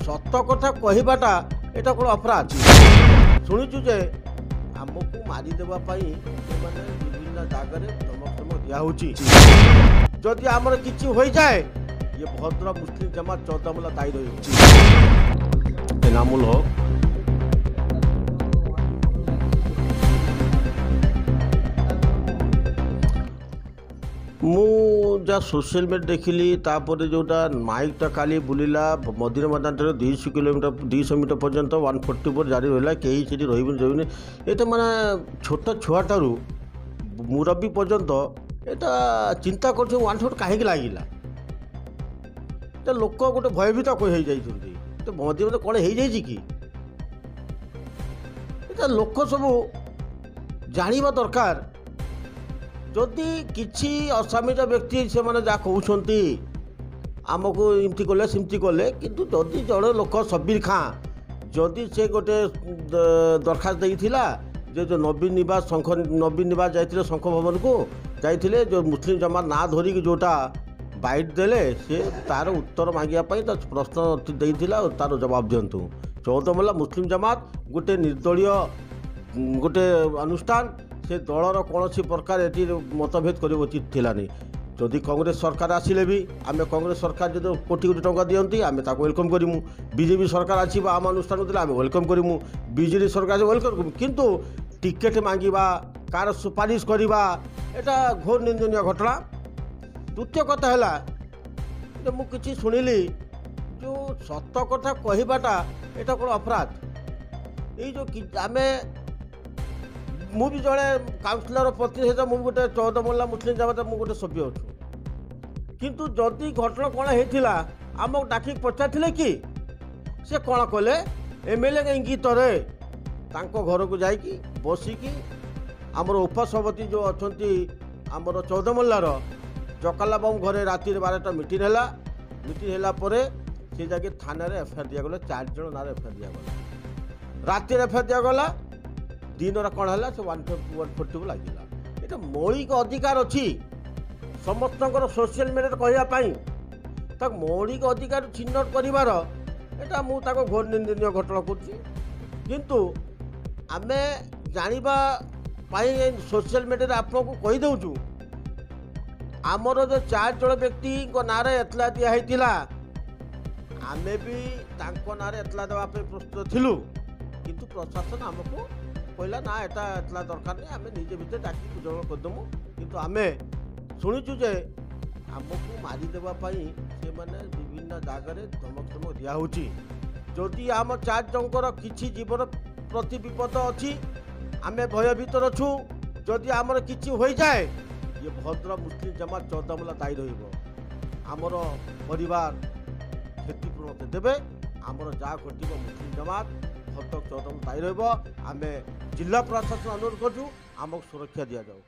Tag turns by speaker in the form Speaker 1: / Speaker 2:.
Speaker 1: सत कथा कहवाटा एटा कोन अपराध शुणुचु जे आमको मारिदेवा विभिन्न जगह धमक दिया जदि आमर किसी हो जाए ये भद्र मुस्लिम जमात 14 मुला दायी रही नामुल हक मुझा सोशल मीडिया देखिली तापर जोटा माइकटा खाली बुलिला मदिरा मैदान 200 किलोमीटर 200 मीटर पर्यंत 144 जारी रहा कहीं से रही ये माने छोट छुआठार मुरब्बी पर्यंत एटा चिंता कर 140 कहीं लगिला तो लोक गोटे भयभीत हो मदिरा कौन हो कि लोक सब जाना दरकार जदि किसी असामिज व्यक्ति से मैंने जहाँ कहते आमको इमती कले सेमती कले किंतु जदि जड़े लोक सबीर खां जदि से गोटे दरखास्त देइथिला जो नवीन निवास जाते शंख भवन को जाइए जो मुस्लिम जमात ना धरिकी जोटा बाइट देले से तार उत्तर मांगापी प्रश्न देइथिला तार जवाब दिंतु 14 मुला मुस्लिम जमात गोटे निर्दलीय गोटे अनुष्ठान से दलर कौन प्रकार ये मतभेद कर उचित थिलानी जदि कांग्रेस सरकार आसिले भी आम कांग्रेस सरकार जो कोटी कोटी टंका दियंती आम वेलकम करूँ बीजेपी सरकार आसो आम अनुष्ठान देते आम वेलकम करूँ बीजेडी सरकार वेलकम करूँ किंतु टिकेट मांगवा कार सुपारिश करवा एटा घोर निंदनीय घटना। द्वितीय कथा है मुझे शुणिली जो सत कथा कहवाटा एटा कौन अपराध ये जो आम मुझे जड़े काउंसिलर प्रतिनिधि मुझे गोटे 14 मुला मुस्लिम जमात मुझे गोटे सभ्य अच्छु किंतु जदि घटना कौन होता आमको डाक पचारे कि से कौन कले एमएलए इंगित घर को जाकि बसिकी आमर उपसभापति जो अच्छा आमर 14 मुलार जकाला बाबू घरे राति 12टा मीटिंग है से जाके थाना एफआईआर दिगला 4 जन ना एफआईआर दिगला राति एफआईआर दिगला दिन कौन है से 140 लगिला ये मौलिक अधिकार अच्छी समस्त सोशल मीडिया कहवाई तक मौलिक अधिकार चिन्हट कर घोर निंदनीय घटना किंतु आम जाना सोशल मीडिया आपको कहीदे आमर जो 4 जन व्यक्ति ना एतला दिखाई आम भी ना एतला देवाई प्रस्तुत थिलु किंतु प्रशासन आमको कहला ना एटा एतला दरकार नहीं आम निजे भितर डाकी बुझाण करदेमु किंतु आम शुणुचु जे आमको मारिदेवा से माने विभिन्न जगह धमक दिया जदि आम 4 जनकर किसी जीवन प्रति विपद अच्छी आम भयभीत अच्छु जदि आमर किसी हो जाए ये भद्र मुस्लिम जमात 14 मुला दायी रमर परिवार क्षतिपूरण देवे आमर जहाँ घटो मुस्लिम जमात भद्र 14 दायी रहा आम जिला प्रशासन अनुरोध करूँ आमको सुरक्षा दि जाऊ।